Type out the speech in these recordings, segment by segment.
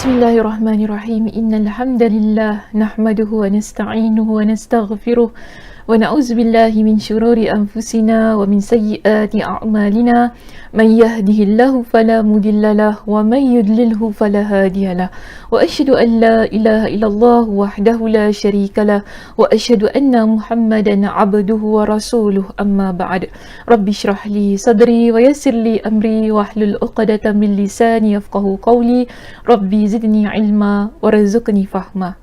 Bismillahirrahmanirrahim. Innal hamdalillah nahmaduhu wa nasta'inuhu wa nastaghfiruh wa na'udzu billahi min shururi anfusina wa min sayyiati a'malina. Man yahdihillahu fala mudhillalah wa man yudlilhu fala hadiyalah. Wa asyhadu an la ilaha illallah wahdahu la syarikalah wa asyhadu anna Muhammadan 'abduhu wa rasuluh. Amma ba'd. Rabbi shrah li sadri wa yassir li amri wahlul 'uqdatam min lisani yafqahu qawli. Rabbi zidni ilma warzuqni fahma.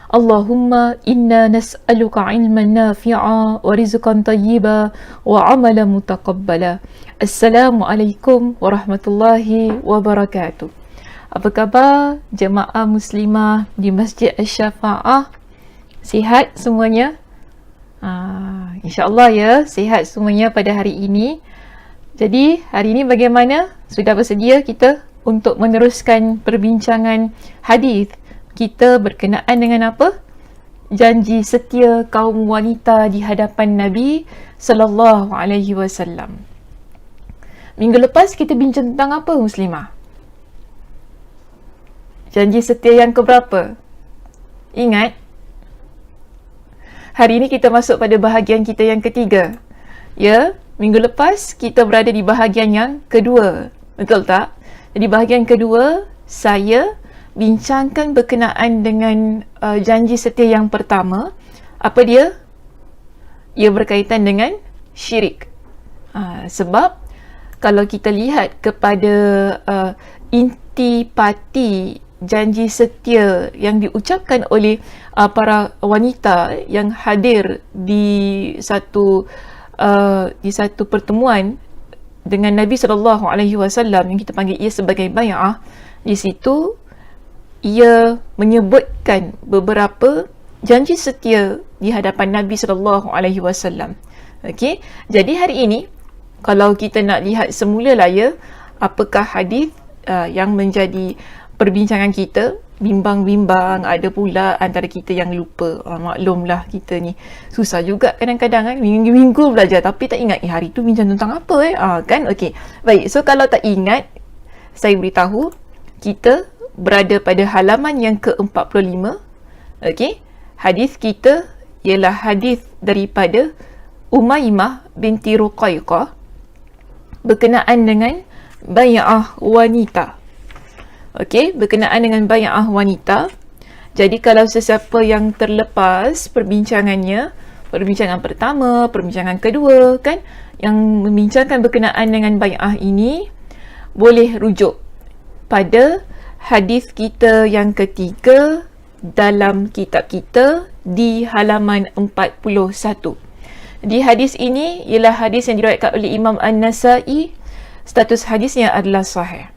Allahumma inna nas'aluka ilman nafi'a wa rizqan tayyiba wa amalan mutaqabbala. Assalamualaikum warahmatullahi wabarakatuh. Apa khabar jemaah muslimah di Masjid Asy-Syafa'ah? Sihat semuanya? InsyaAllah ya, sihat semuanya pada hari ini. Jadi hari ini bagaimana? Sudah bersedia kita untuk meneruskan perbincangan hadis kita berkenaan dengan apa? Janji setia kaum wanita di hadapan Nabi sallallahu alaihi wasallam. Minggu lepas kita bincang tentang apa, muslimah? Janji setia yang keberapa? Ingat? Hari ini kita masuk pada bahagian kita yang ketiga. Ya, minggu lepas kita berada di bahagian yang kedua. Betul tak? Jadi bahagian kedua, saya bincangkan berkenaan dengan janji setia yang pertama. Apa dia? Ia berkaitan dengan syirik. Sebab kalau kita lihat kepada intipati janji setia yang diucapkan oleh para wanita yang hadir di satu pertemuan dengan Nabi SAW yang kita panggil ia sebagai bai'ah, di situ ia menyebutkan beberapa janji setia di hadapan Nabi SAW. Okey, jadi hari ini kalau kita nak lihat semula lah ya, apakah hadis yang menjadi perbincangan kita, bimbang-bimbang, ada pula antara kita yang lupa. Maklumlah kita ni susah juga kadang-kadang kan, minggu-minggu belajar tapi tak ingat hari tu bincang tentang apa kan. Okey, baik, so kalau tak ingat, saya beritahu kita berada pada halaman yang ke-45. Okey, hadis kita ialah hadis daripada Umaymah binti Ruqaiqah berkenaan dengan bai'ah wanita. Okey, berkenaan dengan bai'ah wanita. Jadi kalau sesiapa yang terlepas perbincangannya, perbincangan pertama, perbincangan kedua kan, yang membincangkan berkenaan dengan bai'ah ini, boleh rujuk pada hadis kita yang ketiga dalam kitab kita di halaman 41. Di hadis ini ialah hadis yang diriwayatkan oleh Imam An-Nasa'i. Status hadisnya adalah sahih.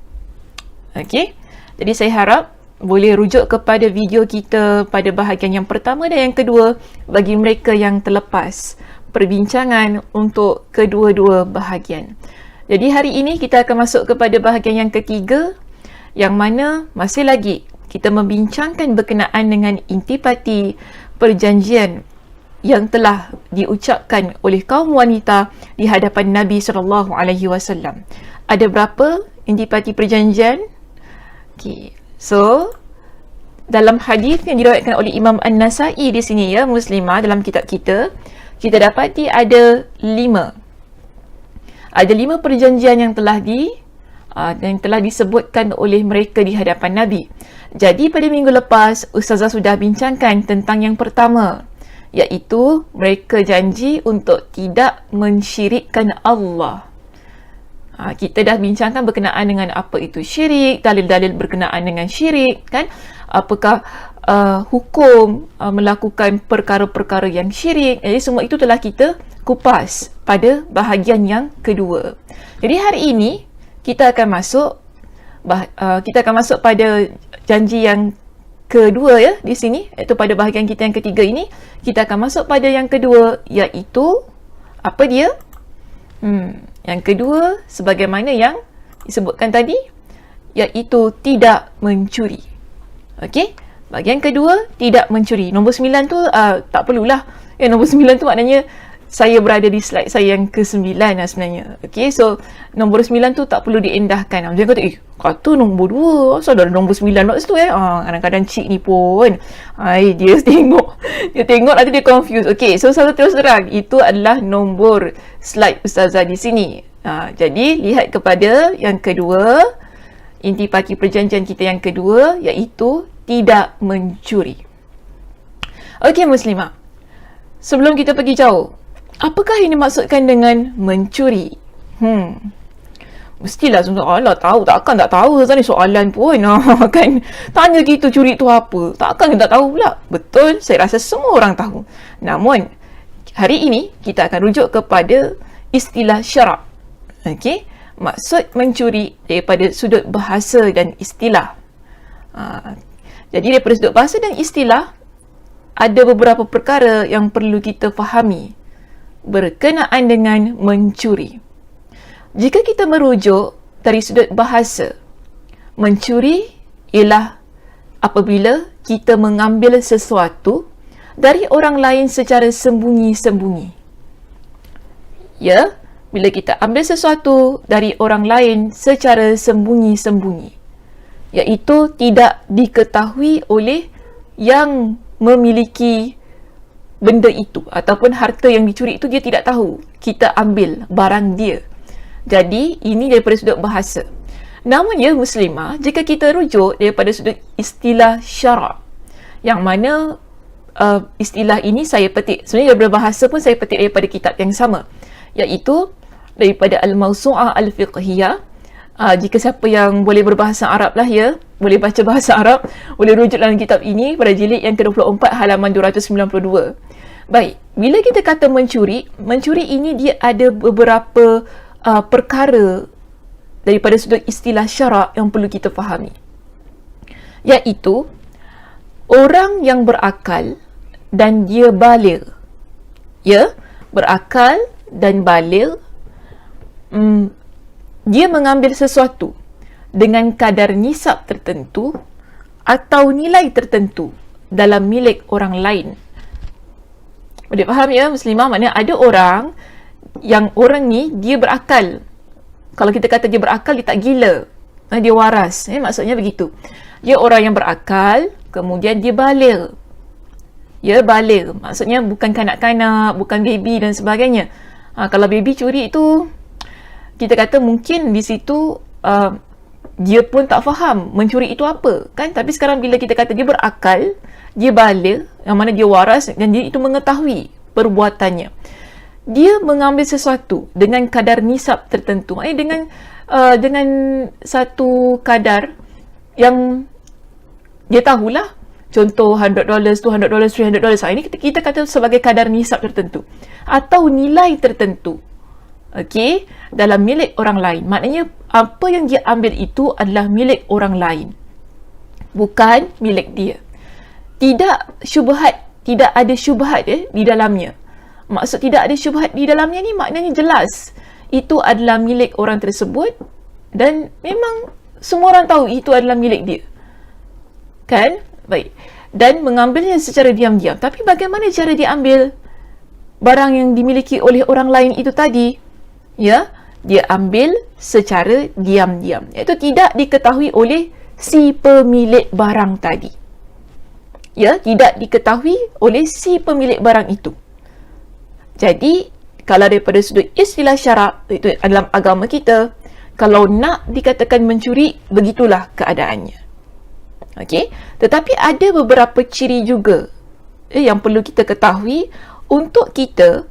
Okey, jadi saya harap boleh rujuk kepada video kita pada bahagian yang pertama dan yang kedua bagi mereka yang terlepas perbincangan untuk kedua-dua bahagian. Jadi hari ini kita akan masuk kepada bahagian yang ketiga, yang mana masih lagi kita membincangkan berkenaan dengan intipati perjanjian yang telah diucapkan oleh kaum wanita di hadapan Nabi SAW. Ada berapa intipati perjanjian? Okay. So, dalam hadis yang diriwayatkan oleh Imam An-Nasa'i di sini ya, muslimah, dalam kitab kita, kita dapati ada 5. Ada 5 perjanjian yang telah disebutkan oleh mereka di hadapan Nabi. Jadi pada minggu lepas Ustazah sudah bincangkan tentang yang pertama, iaitu mereka janji untuk tidak mensyirikkan Allah. Kita dah bincangkan berkenaan dengan apa itu syirik, dalil-dalil berkenaan dengan syirik kan, apakah hukum melakukan perkara-perkara yang syirik. Jadi semua itu telah kita kupas pada bahagian yang kedua. Jadi hari ini kita akan masuk pada janji yang kedua ya di sini, iaitu pada bahagian kita yang ketiga ini kita akan masuk pada yang kedua, iaitu apa dia? Yang kedua sebagaimana yang disebutkan tadi, iaitu tidak mencuri. Okey, bahagian kedua tidak mencuri. Nombor 9 tu tak perlulah. Nombor 9 tu maknanya saya berada di slide saya yang ke-9 lah sebenarnya. Okay, so nombor 9 tu tak perlu diendahkan. Dia kata, kata nombor 2, asal ada nombor 9 kat situ kadang-kadang cik ni pun. Dia tengok nanti dia confuse. Okay, so satu terus terang, itu adalah nombor slide Ustazah di sini. Jadi, lihat kepada yang kedua, intipati perjanjian kita yang kedua, iaitu tidak mencuri. Okay, Muslimah. Sebelum kita pergi jauh, apakah yang dimaksudkan dengan mencuri? Mestilah Allah tahu, takkan tak tahu ni soalan pun. Kan tanya kita curi tu apa, takkan kita tak tahu pula. Betul, saya rasa semua orang tahu. Namun hari ini kita akan rujuk kepada istilah syarak. Okey, maksud mencuri daripada sudut bahasa dan istilah. Jadi daripada sudut bahasa dan istilah, ada beberapa perkara yang perlu kita fahami berkenaan dengan mencuri. Jika kita merujuk dari sudut bahasa, mencuri ialah apabila kita mengambil sesuatu dari orang lain secara sembunyi-sembunyi. Ya, bila kita ambil sesuatu dari orang lain secara sembunyi-sembunyi, iaitu tidak diketahui oleh yang memiliki benda itu ataupun harta yang dicuri itu, dia tidak tahu kita ambil barang dia. Jadi ini daripada sudut bahasa. Namun ya Muslimah, jika kita rujuk daripada sudut istilah syarak, yang mana istilah ini saya petik sebenarnya daripada bahasa pun, saya petik daripada kitab yang sama, iaitu daripada Al-Mawsu'ah Al-Fiqhiyah. Jika siapa yang boleh berbahasa Arab lah boleh baca bahasa Arab, boleh rujuk dalam kitab ini pada jilid yang ke-24 halaman 292. Baik, bila kita kata mencuri ini dia ada beberapa perkara daripada sudut istilah syarak yang perlu kita fahami. Iaitu orang yang berakal dan dia baligh. Ya, berakal dan baligh, dia mengambil sesuatu dengan kadar nisab tertentu atau nilai tertentu dalam milik orang lain. Boleh faham ya Muslimah? Maknanya ada orang yang orang ni dia berakal. Kalau kita kata dia berakal, dia tak gila, dia waras. Maksudnya begitu. Dia orang yang berakal, kemudian dia baligh. Ya, baligh. Maksudnya bukan kanak-kanak, bukan baby dan sebagainya. Kalau baby curi itu, kita kata mungkin di situ dia pun tak faham mencuri itu apa, kan? Tapi sekarang bila kita kata dia berakal, dia baligh, yang mana dia waras dan dia itu mengetahui perbuatannya, dia mengambil sesuatu dengan kadar nisab tertentu, dengan satu kadar yang dia tahulah, contoh $100, $200, $300, ini kita kata sebagai kadar nisab tertentu atau nilai tertentu. Okey, dalam milik orang lain. Maknanya apa yang dia ambil itu adalah milik orang lain, bukan milik dia. Tidak ada syubhat di dalamnya. Maksud tidak ada syubhat di dalamnya ni maknanya jelas itu adalah milik orang tersebut dan memang semua orang tahu itu adalah milik dia. Kan? Baik. Dan mengambilnya secara diam-diam. Tapi bagaimana cara dia ambil barang yang dimiliki oleh orang lain itu tadi? Ya, dia ambil secara diam-diam, iaitu tidak diketahui oleh si pemilik barang tadi. Ya, tidak diketahui oleh si pemilik barang itu. Jadi, kalau daripada sudut istilah syarak itu dalam agama kita, kalau nak dikatakan mencuri, begitulah keadaannya. Okey, tetapi ada beberapa ciri juga yang perlu kita ketahui untuk kita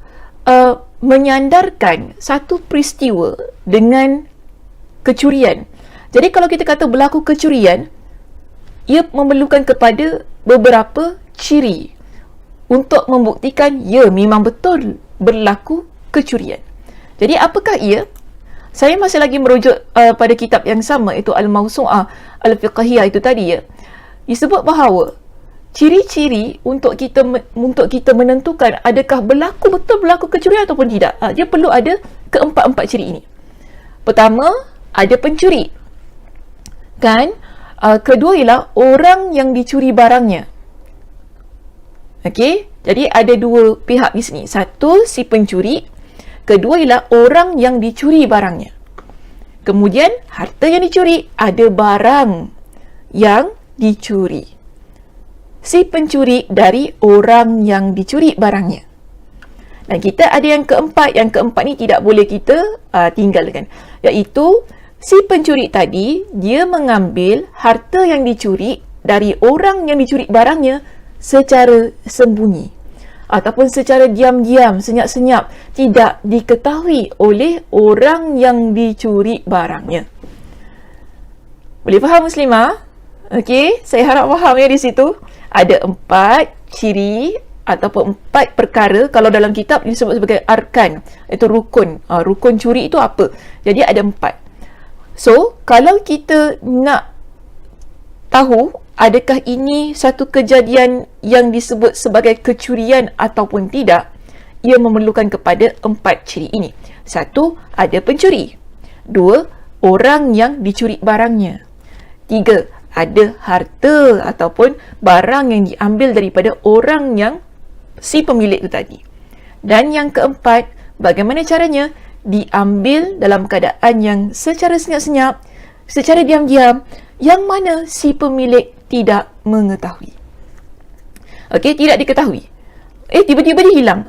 menyandarkan satu peristiwa dengan kecurian. Jadi kalau kita kata berlaku kecurian, ia memerlukan kepada beberapa ciri untuk membuktikan ya memang betul berlaku kecurian. Jadi apakah ia? Saya masih lagi merujuk pada kitab yang sama, iaitu Al-Mawsu'ah Al-Fiqhiyah itu tadi ya. Disebut bahawa ciri-ciri untuk kita menentukan adakah betul berlaku kecurian ataupun tidak, dia perlu ada keempat-empat ciri ini. Pertama, ada pencuri, kan? Kedua ialah orang yang dicuri barangnya. Okey, Jadi ada dua pihak di sini. Satu, si pencuri. Kedua ialah orang yang dicuri barangnya. Kemudian, harta yang dicuri, ada barang yang dicuri. Si pencuri dari orang yang dicuri barangnya. Dan kita ada yang keempat. Yang keempat ni tidak boleh kita tinggalkan. Iaitu, si pencuri tadi, dia mengambil harta yang dicuri dari orang yang dicuri barangnya secara sembunyi. Ataupun secara diam-diam, senyap-senyap, tidak diketahui oleh orang yang dicuri barangnya. Boleh faham muslimah? Okey, saya harap faham ya di situ. Ada 4 ciri ataupun 4 perkara, kalau dalam kitab disebut sebagai arkan, itu rukun. Rukun curi itu apa? Jadi ada 4. So, kalau kita nak tahu adakah ini satu kejadian yang disebut sebagai kecurian ataupun tidak, ia memerlukan kepada 4 ciri ini. 1, ada pencuri. 2, orang yang dicuri barangnya. 3, ada harta ataupun barang yang diambil daripada orang yang si pemilik itu tadi. Dan yang keempat, bagaimana caranya? Diambil dalam keadaan yang secara senyap-senyap, secara diam-diam, yang mana si pemilik tidak mengetahui. Okey, tidak diketahui. Tiba-tiba dia hilang.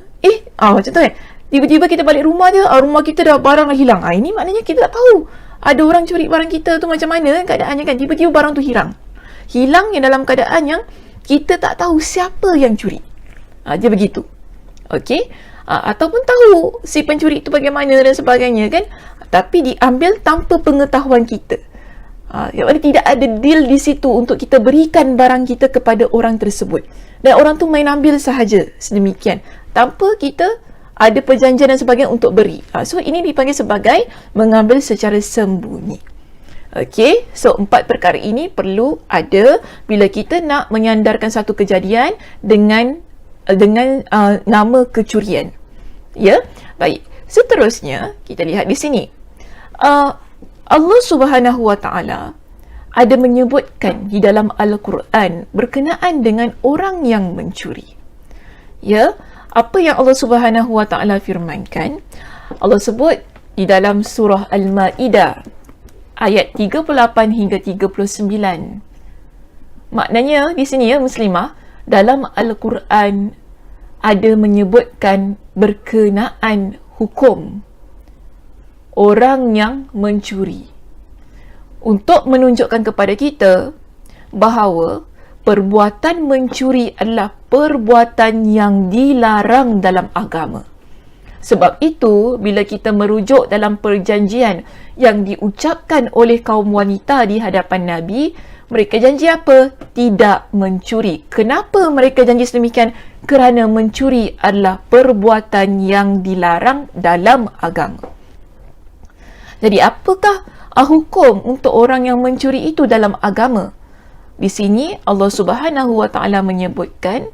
Macam tu kan. Tiba-tiba kita balik rumah je, rumah kita dah barang dah hilang. Ini maknanya kita tak tahu ada orang curi barang kita tu macam mana keadaannya kan. Tiba-tiba barang tu hilang. Hilang yang dalam keadaan yang kita tak tahu siapa yang curi. Dia begitu. Okey. Ataupun tahu si pencuri itu bagaimana dan sebagainya kan. Tapi diambil tanpa pengetahuan kita. Yang mana tidak ada deal di situ untuk kita berikan barang kita kepada orang tersebut. Dan orang tu main ambil sahaja sedemikian. Tanpa kita ada perjanjian dan sebagainya untuk beri. So, ini dipanggil sebagai mengambil secara sembunyi. Okey, so 4 perkara ini perlu ada bila kita nak menyandarkan satu kejadian dengan nama kecurian. Ya, baik. Seterusnya, kita lihat di sini. Allah Subhanahu Wa Taala ada menyebutkan di dalam Al-Quran berkenaan dengan orang yang mencuri. Ya, apa yang Allah Subhanahu Wa Taala firmankan? Allah sebut di dalam surah Al-Maidah ayat 38 hingga 39. Maknanya di sini ya muslimah, dalam Al-Quran ada menyebutkan berkenaan hukum orang yang mencuri, untuk menunjukkan kepada kita bahawa perbuatan mencuri adalah perbuatan yang dilarang dalam agama. Sebab itu, bila kita merujuk dalam perjanjian yang diucapkan oleh kaum wanita di hadapan Nabi, mereka janji apa? Tidak mencuri. Kenapa mereka janji sedemikian? Kerana mencuri adalah perbuatan yang dilarang dalam agama. Jadi apakah hukum untuk orang yang mencuri itu dalam agama? Di sini Allah Subhanahu Wa Taala menyebutkan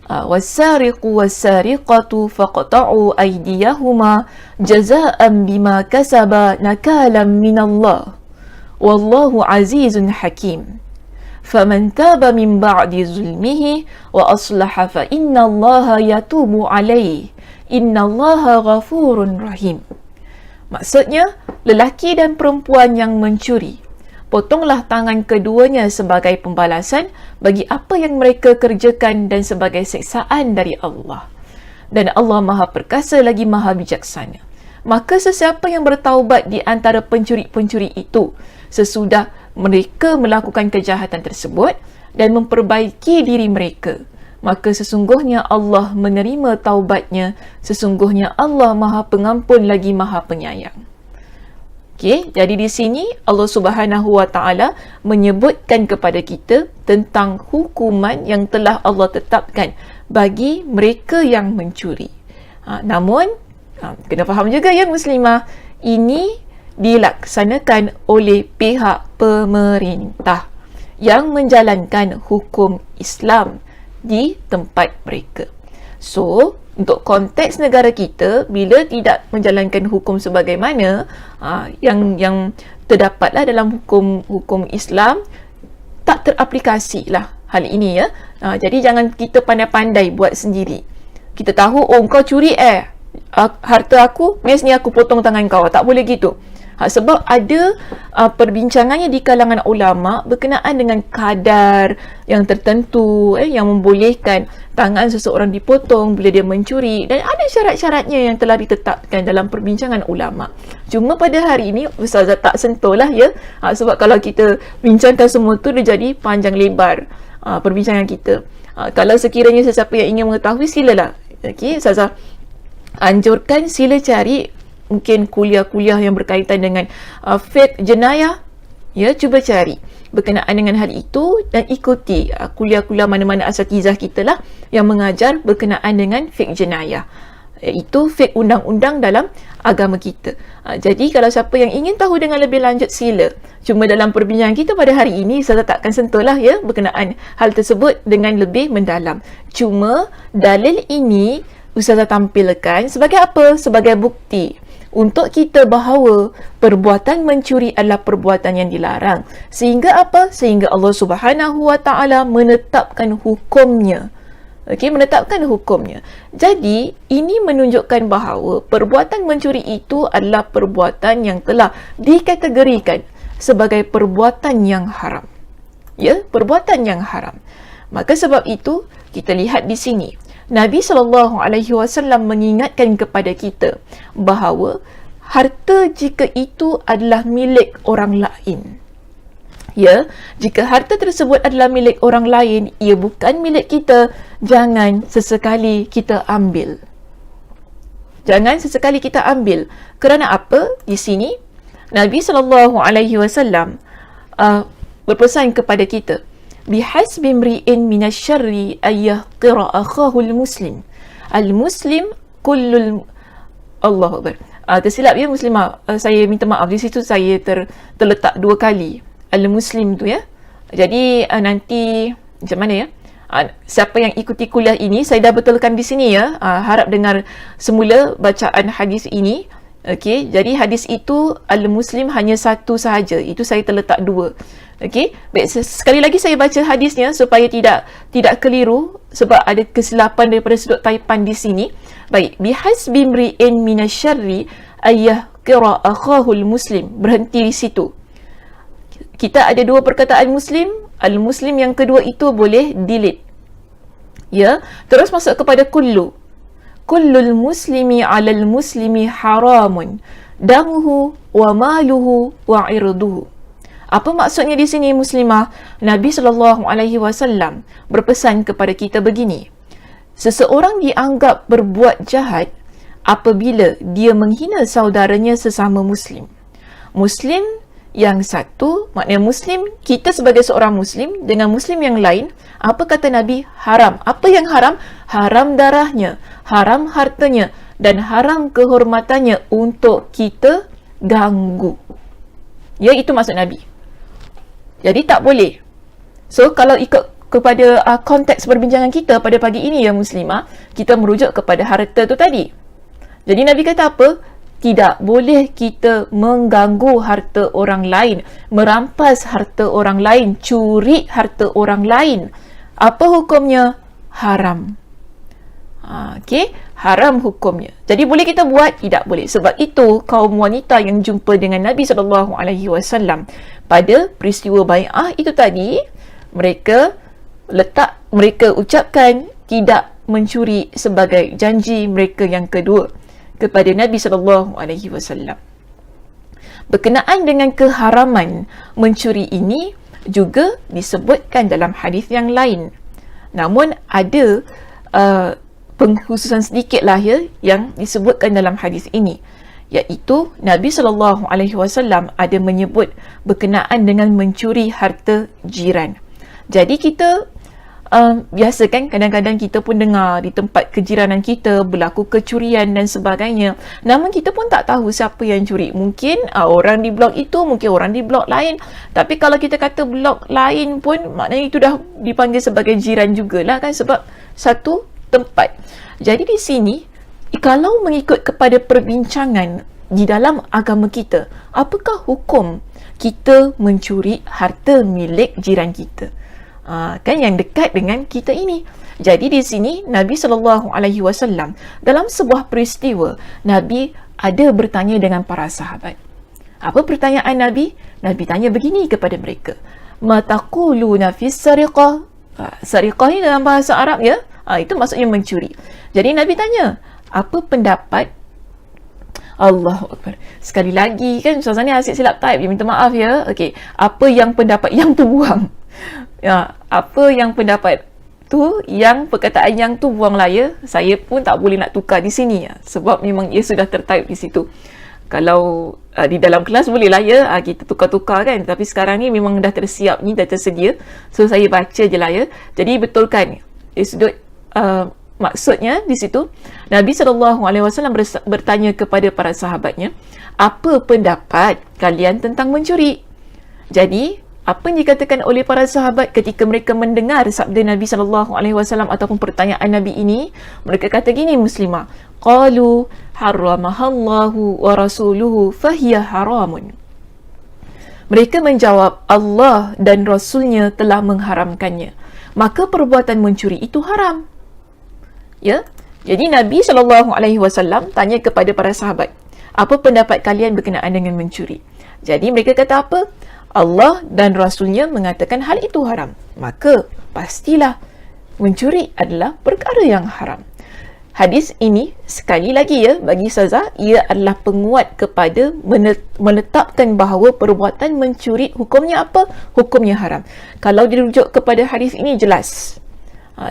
wasariqu wasariqatu faqta'u aydiyahuma jazaa'an bima kasaba nakalan minallah wallahu azizun hakim. Faman taba min ba'di zulmihi wa aslaha fa innallaha yatubu alayhi innallaha ghafurun rahim. Maksudnya, lelaki dan perempuan yang mencuri, potonglah tangan keduanya sebagai pembalasan bagi apa yang mereka kerjakan dan sebagai siksaan dari Allah. Dan Allah Maha Perkasa lagi Maha Bijaksana. Maka sesiapa yang bertaubat di antara pencuri-pencuri itu sesudah mereka melakukan kejahatan tersebut dan memperbaiki diri mereka, maka sesungguhnya Allah menerima taubatnya. Sesungguhnya Allah Maha Pengampun lagi Maha Penyayang. Okey, jadi di sini Allah Subhanahu Wa Taala menyebutkan kepada kita tentang hukuman yang telah Allah tetapkan bagi mereka yang mencuri. Namun, kena faham juga ya muslimah, ini dilaksanakan oleh pihak pemerintah yang menjalankan hukum Islam di tempat mereka. So, untuk konteks negara kita, bila tidak menjalankan hukum sebagaimana yang terdapatlah dalam hukum Islam, tak teraplikasi lah hal ini ya. Jadi jangan kita pandai-pandai buat sendiri. Kita tahu, oh kau curi harta aku, bias ni aku potong tangan kau. Tak boleh gitu. Sebab ada perbincangannya di kalangan ulama berkenaan dengan kadar yang tertentu yang membolehkan tangan seseorang dipotong bila dia mencuri, dan ada syarat-syaratnya yang telah ditetapkan dalam perbincangan ulama. Cuma pada hari ini Ustazah tak sentuh lah ya, sebab kalau kita bincangkan semua tu dia jadi panjang lebar perbincangan kita. Kalau sekiranya sesiapa yang ingin mengetahui, silalah. Okey, Ustazah anjurkan sila cari mungkin kuliah-kuliah yang berkaitan dengan fiqh jenayah, ya, cuba cari berkenaan dengan hal itu dan ikuti kuliah-kuliah mana-mana asatizah kita lah yang mengajar berkenaan dengan fiqh jenayah, iaitu fiqh undang-undang dalam agama kita. Jadi kalau siapa yang ingin tahu dengan lebih lanjut, sila. Cuma dalam perbincangan kita pada hari ini, saya takkan sentuh lah ya berkenaan hal tersebut dengan lebih mendalam. Cuma dalil ini Ustazah tampilkan sebagai apa? Sebagai bukti untuk kita bahawa perbuatan mencuri adalah perbuatan yang dilarang. Sehingga apa? Sehingga Allah Subhanahu Wa Taala menetapkan hukumnya. Okey, menetapkan hukumnya. Jadi, ini menunjukkan bahawa perbuatan mencuri itu adalah perbuatan yang telah dikategorikan sebagai perbuatan yang haram. Ya, perbuatan yang haram. Maka sebab itu, kita lihat di sini. Nabi SAW mengingatkan kepada kita bahawa harta jika itu adalah milik orang lain. Ya, jika harta tersebut adalah milik orang lain, ia bukan milik kita, jangan sesekali kita ambil. Jangan sesekali kita ambil. Kerana apa? Di sini Nabi SAW berpesan kepada kita, bihasbi imri'in minasyarri ayyahqira akhahul muslim. Al-muslim kullul Allahu Akbar. Tersilap ya muslimah. Saya minta maaf, di situ saya terletak dua kali al-muslim tu ya. Jadi nanti macam mana ya? Siapa yang ikuti kuliah ini, saya dah betulkan di sini ya. Harap dengar semula bacaan hadis ini. Okey, jadi hadis itu al-muslim hanya satu sahaja. Itu saya terletak dua. Okey, baik, sekali lagi saya baca hadisnya supaya tidak keliru sebab ada kesilapan daripada sudut taipan di sini. Baik, bihasbi imri'in minasyarri ayyahqira akhahul muslim. Berhenti di situ. Kita ada dua perkataan muslim, al-muslim yang kedua itu boleh delete. Ya, terus masuk kepada kullu. Kullul muslimi 'alal muslimi haramun damuhu wa maluhu wa 'irduhu. Apa maksudnya di sini muslimah? Nabi SAW berpesan kepada kita begini. Seseorang dianggap berbuat jahat apabila dia menghina saudaranya sesama muslim. Muslim yang satu, maknanya muslim, kita sebagai seorang muslim dengan muslim yang lain, apa kata Nabi? Haram. Apa yang haram? Haram darahnya, haram hartanya, dan haram kehormatannya untuk kita ganggu. Ya, itu maksud Nabi. Jadi tak boleh. So, kalau ikut kepada konteks perbincangan kita pada pagi ini ya muslimah, kita merujuk kepada harta tu tadi. Jadi Nabi kata apa? Tidak boleh kita mengganggu harta orang lain, merampas harta orang lain, curi harta orang lain. Apa hukumnya? Haram. Okey, haram hukumnya. Jadi boleh kita buat? Tidak boleh. Sebab itu kaum wanita yang jumpa dengan Nabi SAW pada peristiwa bai'ah itu tadi, mereka ucapkan tidak mencuri sebagai janji mereka yang kedua kepada Nabi SAW. Berkenaan dengan keharaman mencuri ini juga disebutkan dalam hadis yang lain. Namun ada pengkhususan sedikit lah ya yang disebutkan dalam hadis ini, iaitu Nabi SAW ada menyebut berkenaan dengan mencuri harta jiran. Jadi kita biasa kan kadang-kadang kita pun dengar di tempat kejiranan kita berlaku kecurian dan sebagainya, namun kita pun tak tahu siapa yang curi. Mungkin orang di blok itu, mungkin orang di blok lain, tapi kalau kita kata blok lain pun maknanya itu dah dipanggil sebagai jiran jugalah kan, sebab satu tempat. Jadi di sini kalau mengikut kepada perbincangan di dalam agama kita, apakah hukum kita mencuri harta milik jiran kita? Kan yang dekat dengan kita ini. Jadi di sini Nabi SAW dalam sebuah peristiwa, Nabi ada bertanya dengan para sahabat. Apa pertanyaan Nabi? Nabi tanya begini kepada mereka. Ma taquluna fis sariqah? Sariqah ni dalam bahasa Arab ya. Itu maksudnya mencuri. Jadi Nabi tanya, apa pendapat Allahu Akbar. Sekali lagi kan Ustazah ni asyik silap type, dia minta maaf ya. Okey, apa yang pendapat yang tu buang. Ya, apa yang pendapat tu, yang perkataan yang tu buanglah ya. Saya pun tak boleh nak tukar di sini ya, sebab memang ia sudah tertype di situ. Kalau di dalam kelas boleh lah ya, kita tukar-tukar kan, tapi sekarang ni memang dah tersiap ni, dah tersedia, so saya baca je lah ya. Jadi betulkan di sudut maksudnya di situ, Nabi SAW bertanya kepada para sahabatnya, apa pendapat kalian tentang mencuri? Jadi apa yang dikatakan oleh para sahabat ketika mereka mendengar sabda Nabi SAW ataupun pertanyaan Nabi ini, mereka kata gini, Muslimah, qalu harramahallahu wa rasuluhu fahiya haramun. Mereka menjawab, Allah dan Rasulnya telah mengharamkannya, maka perbuatan mencuri itu haram. Ya, jadi Nabi SAW tanya kepada para sahabat, apa pendapat kalian berkenaan dengan mencuri? Jadi mereka kata apa? Allah dan Rasulnya mengatakan hal itu haram, maka pastilah mencuri adalah perkara yang haram. Hadis ini sekali lagi ya, bagi Ustazah, ia adalah penguat kepada menetapkan bahawa perbuatan mencuri hukumnya apa? Hukumnya haram. Kalau dirujuk kepada hadis ini, jelas.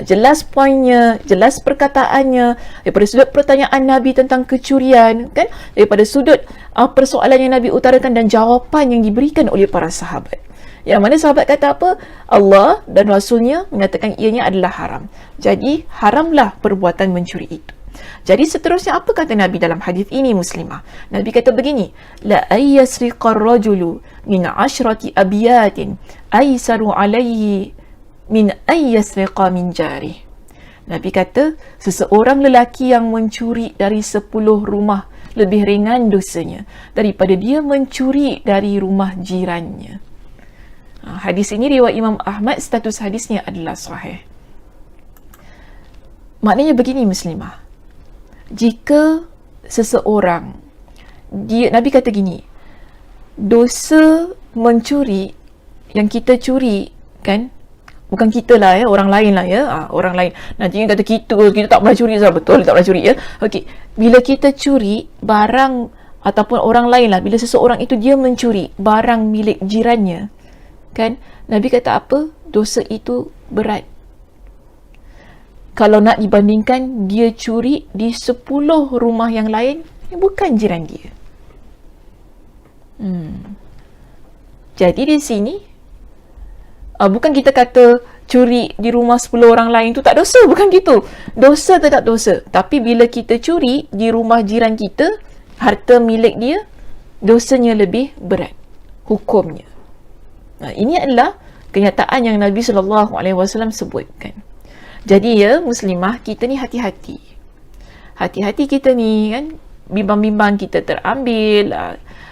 Jelas poinnya, jelas perkataannya, daripada sudut pertanyaan Nabi tentang kecurian, kan, daripada sudut persoalan yang Nabi utarakan dan jawapan yang diberikan oleh para sahabat. Yang mana sahabat kata apa? Allah dan Rasulnya mengatakan ianya adalah haram. Jadi haramlah perbuatan mencuri itu. Jadi seterusnya apa kata Nabi dalam hadis ini, Muslimah? Nabi kata begini, la ayyasriqar rajulu min 'ashrati abyatin aisaru alaihi min ayyasriqa min jarih. Nabi kata, seseorang lelaki yang mencuri dari 10 rumah lebih ringan dosanya daripada dia mencuri dari rumah jirannya. Hadis ini riwayat Imam Ahmad, status hadisnya adalah sahih. Maknanya begini, Muslimah, jika seseorang, Nabi kata gini, dosa mencuri yang kita curi, kan, bukan kita lah ya, orang lain lah ya, orang lain. Nanti yang kata kita tak pernah curi, betul tak pernah curi ya. Okey, bila kita curi barang ataupun orang lain lah, bila seseorang itu dia mencuri barang milik jirannya, kan, Nabi kata apa? Dosa itu berat. Kalau nak dibandingkan dia curi di 10 rumah yang lain yang bukan jiran dia. Jadi di sini bukan kita kata curi di rumah 10 orang lain tu tak dosa, bukan gitu. Dosa tetap dosa. Tapi bila kita curi di rumah jiran kita, harta milik dia, dosanya lebih berat hukumnya. Ini adalah kenyataan yang Nabi SAW sebutkan. Jadi ya, Muslimah, kita ni hati-hati. Hati-hati kita ni kan, bimbang-bimbang kita terambil.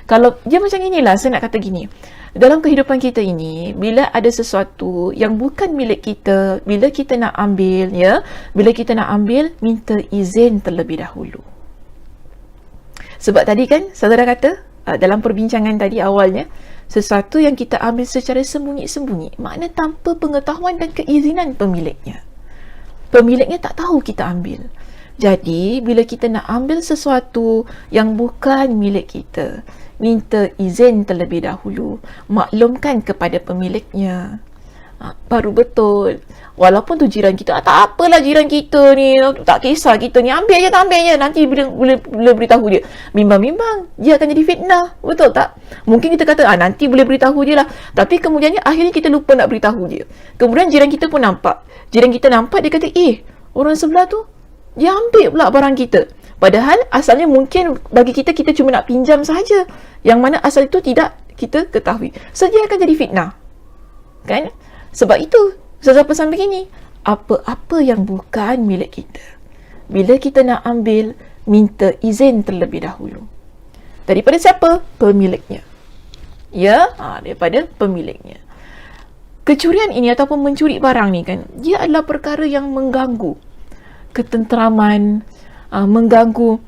Kalau dia macam inilah, saya nak kata gini, dalam kehidupan kita ini, bila ada sesuatu yang bukan milik kita, bila kita nak ambil ya, bila kita nak ambil, minta izin terlebih dahulu. Sebab tadi kan saudara kata dalam perbincangan tadi awalnya, sesuatu yang kita ambil secara sembunyi-sembunyi, makna tanpa pengetahuan dan keizinan pemiliknya. Pemiliknya tak tahu kita ambil. Jadi bila kita nak ambil sesuatu yang bukan milik kita, minta izin terlebih dahulu, maklumkan kepada pemiliknya, baru betul. Walaupun tu jiran kita, tak apalah jiran kita ni, tak kisah kita ni, ambil je tak ambil je, nanti boleh beritahu dia. Bimbang-bimbang, dia akan jadi fitnah, betul tak? Mungkin kita kata, nanti boleh beritahu dia lah, tapi kemudiannya akhirnya kita lupa nak beritahu dia. Kemudian jiran kita pun nampak, dia kata, orang sebelah tu dia ambil pula barang kita. Padahal asalnya mungkin bagi kita cuma nak pinjam sahaja, yang mana asal itu tidak kita ketahui. So dia akan jadi fitnah, kan? Sebab itu Ustazah pesan begini, apa-apa yang bukan milik kita, bila kita nak ambil, minta izin terlebih dahulu. Daripada siapa? Pemiliknya. Ya, daripada pemiliknya. Kecurian ini ataupun mencuri barang ni kan, dia adalah perkara yang mengganggu ketenteraman, mengganggu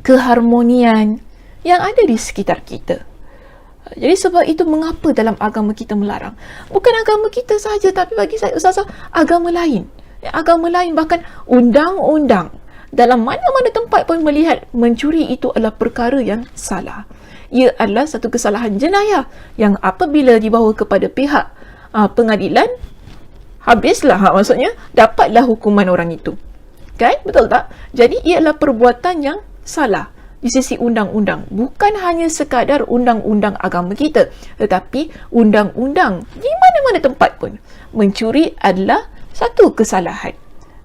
keharmonian yang ada di sekitar kita. Jadi sebab itu mengapa dalam agama kita melarang? Bukan agama kita saja, tapi bagi saya Ustazah, agama lain. Agama lain, bahkan undang-undang dalam mana-mana tempat pun melihat mencuri itu adalah perkara yang salah. Ia adalah satu kesalahan jenayah yang apabila dibawa kepada pihak pengadilan, habislah, maksudnya dapatlah hukuman orang itu. Kan? Betul tak? Jadi ia adalah perbuatan yang salah di sisi undang-undang. Bukan hanya sekadar undang-undang agama kita, tetapi undang-undang di mana-mana tempat pun. Mencuri adalah satu kesalahan,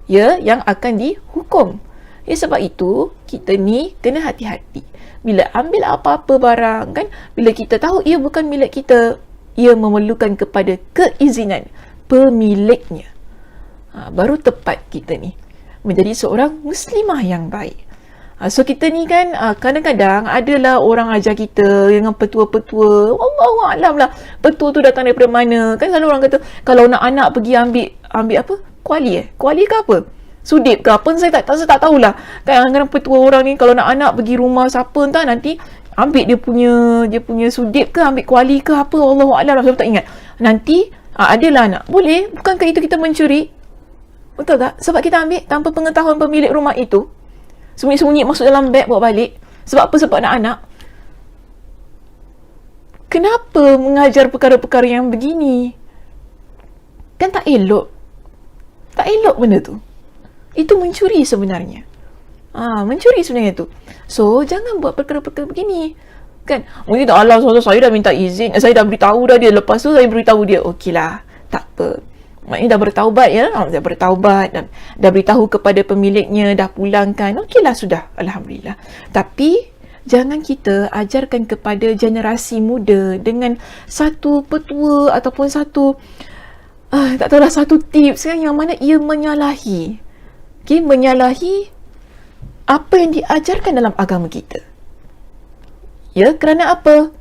ya, yang akan dihukum. Ya, sebab itu kita ni kena hati-hati bila ambil apa-apa barang, kan? Bila kita tahu ia bukan milik kita, ia memerlukan kepada keizinan pemiliknya. Baru tepat kita ni menjadi seorang muslimah yang baik. So kita ni kan kadang-kadang adalah orang ajar kita dengan petua-petua, Wallahualam lah, petua tu datang daripada mana. Kan selalu orang kata kalau nak anak pergi ambil apa? Kuali ke apa? Sudip ke apa? Saya tak tahulah. Kadang-kadang petua orang ni kalau nak anak pergi rumah siapa entah, nanti ambil dia punya sudip ke, ambil kuali ke apa, Wallahualam lah, saya tak ingat. Nanti adalah anak. Boleh, bukankah itu kita mencuri? Betul tak? Sebab kita ambil tanpa pengetahuan pemilik rumah itu. Sembunyi-sembunyi masuk dalam beg bawa balik. Sebab apa? Sebab nak anak. Kenapa mengajar perkara-perkara yang begini? Kan tak elok. Tak elok benda tu. Itu mencuri sebenarnya. Mencuri sebenarnya tu. So, jangan buat perkara-perkara begini. Kan? Mungkin tak, Allah, saya dah minta izin. Saya dah beritahu dah dia. Lepas tu saya beritahu dia. Okeylah. Tak apa. Maknanya dah bertaubat, ya. Dah bertaubat. Dah beritahu kepada pemiliknya. Dah pulangkan. Okeylah, sudah. Alhamdulillah. Tapi, jangan kita ajarkan kepada generasi muda dengan satu petua ataupun satu tak tahulah, satu tips kan, yang mana ia menyalahi. Menyalahi apa yang diajarkan dalam agama kita. Ya, kerana apa?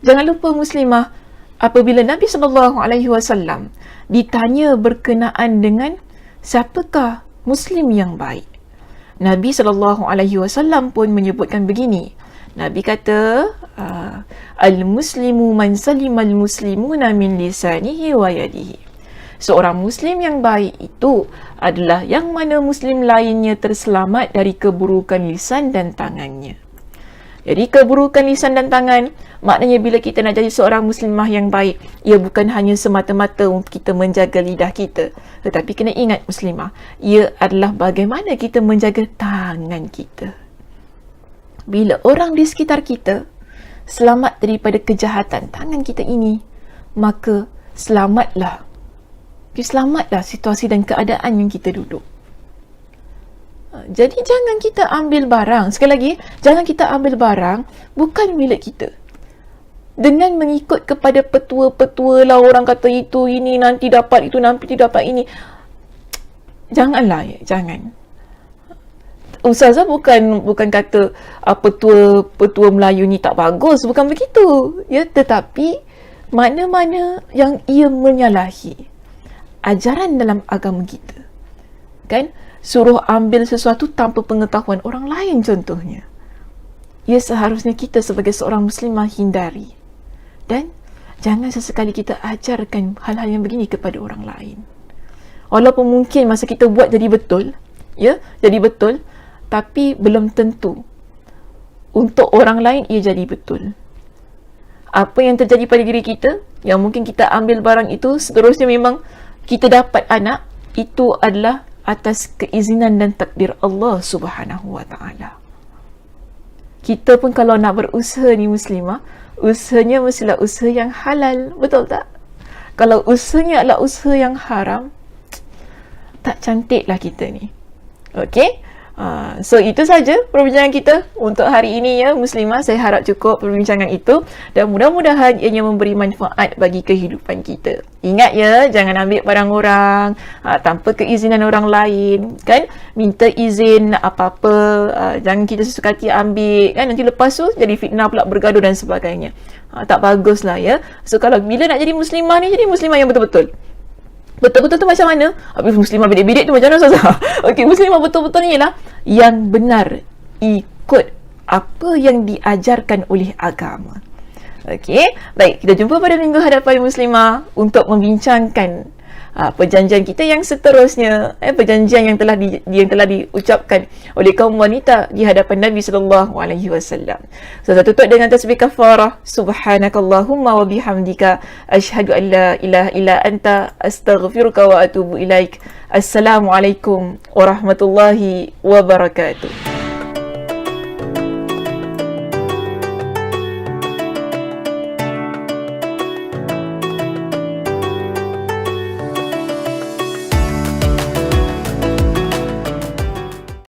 Jangan lupa muslimah, apabila Nabi SAW ditanya berkenaan dengan siapakah muslim yang baik, Nabi SAW pun menyebutkan begini. Nabi kata, al-muslimu man salimal muslimuna min lisanihi wa yadihi. Seorang muslim yang baik itu adalah yang mana muslim lainnya terselamat dari keburukan lisan dan tangannya. Jadi keburukan lisan dan tangan, maknanya bila kita nak jadi seorang muslimah yang baik, ia bukan hanya semata-mata untuk kita menjaga lidah kita, tetapi kena ingat muslimah, ia adalah bagaimana kita menjaga tangan kita. Bila orang di sekitar kita selamat daripada kejahatan tangan kita ini, maka selamatlah situasi dan keadaan yang kita duduk. Jadi jangan kita ambil barang, sekali lagi, jangan kita ambil barang bukan milik kita dengan mengikut kepada petua-petua lah, orang kata itu, ini nanti dapat, itu nanti dapat ini. Janganlah, jangan. Ustazah bukan kata petua Melayu ni tak bagus, bukan begitu, ya, tetapi mana-mana yang ia menyalahi ajaran dalam agama kita, kan, suruh ambil sesuatu tanpa pengetahuan orang lain contohnya, ia seharusnya kita sebagai seorang muslimah hindari. Dan jangan sesekali kita ajarkan hal-hal yang begini kepada orang lain. Walaupun mungkin masa kita buat jadi betul, ya, jadi betul, tapi belum tentu untuk orang lain ia jadi betul. Apa yang terjadi pada diri kita, yang mungkin kita ambil barang itu, seterusnya memang kita dapat anak, itu adalah atas keizinan dan takdir Allah Subhanahu wa ta'ala. Kita pun kalau nak berusaha ni muslimah, usahanya mestilah usaha yang halal, betul tak? Kalau usahanya adalah usaha yang haram, tak cantiklah kita ni. Okey? So itu saja perbincangan kita untuk hari ini ya Muslimah. Saya harap cukup perbincangan itu dan mudah-mudahan ianya memberi manfaat bagi kehidupan kita. Ingat ya, jangan ambil barang orang tanpa keizinan orang lain kan. Minta izin apa-apa, jangan kita sesuka hati ambil kan, nanti lepas tu jadi fitnah pula, bergaduh dan sebagainya. Tak bagus lah ya. So kalau bila nak jadi Muslimah ni, jadi Muslimah yang betul-betul. Betul-betul tu macam mana? Habis Muslimah bidik-bidik tu macam mana Ustazah? Okey, Muslimah betul-betul ni ialah yang benar ikut apa yang diajarkan oleh agama. Okey, baik, kita jumpa pada minggu hadapan Muslimah untuk membincangkan perjanjian kita yang seterusnya, perjanjian yang telah diucapkan oleh kaum wanita di hadapan Nabi sallallahu alaihi wasallam. So, saya tutup dengan tasbih kafarah. Subhanakallahumma wa bihamdika asyhadu an la ilaha illa anta astaghfiruka wa atubu ilaik. Assalamualaikum warahmatullahi wabarakatuh.